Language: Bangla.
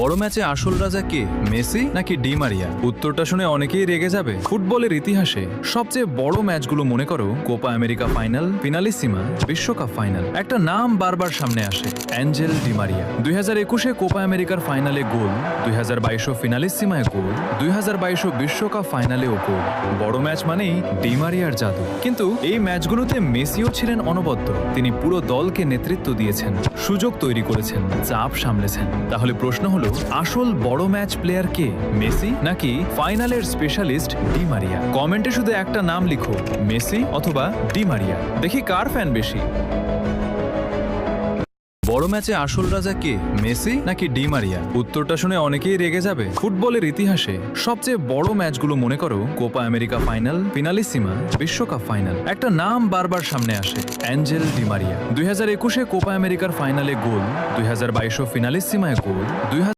বড় ম্যাচে আসল রাজা কে, মেসি নাকি ডি মারিয়া? উত্তরটা শুনে অনেকেই রেগে যাবে। ফুটবলের ইতিহাসে সবচেয়ে বড় ম্যাচগুলো মনে করো কোপা আমেরিকা ফাইনাল, ফিনালিসিমা, বিশ্বকাপ ফাইনাল। একটা নাম বারবার সামনে আসে, অ্যাঞ্জেল ডি মারিয়া। 2021-এ কোপা আমেরিকার ফাইনালে গোল, 2022 ফিনালিসিমায় গোল, 2022 বিশ্বকাপ ফাইনালেও গোল। বড় ম্যাচ মানেই ডি মারিয়ার জাদু। কিন্তু এই ম্যাচগুলোতে মেসিও ছিলেন অনবদ্য। তিনি পুরো দলকে নেতৃত্ব দিয়েছেন, সুযোগ তৈরি করেছেন, চাপ সামলেছেন। তাহলে প্রশ্ন হলো, আসল বড় ম্যাচ প্লেয়ার কে, মেসি নাকি ফাইনালের স্পেশালিস্ট ডি মারিয়া? কমেন্টে শুধু একটা নাম লিখো, মেসি অথবা ডি মারিয়া। দেখি কার ফ্যান বেশি। বড় ম্যাচে আসল রাজা কে, মেসি নাকি ডি মারিয়া? উত্তরটা শুনে অনেকেই রেগে যাবে। ফুটবলের ইতিহাসে সবচেয়ে বড় ম্যাচগুলো মনে করো কোপা আমেরিকা ফাইনাল, ফিনালিসিমা, বিশ্বকাপ ফাইনাল। একটা নাম বারবার সামনে আসে, অ্যাঞ্জেল ডি মারিয়া। 2021-এ কোপা আমেরিকার ফাইনালে গোল, 2022 ফিনালিসিমায় গোল,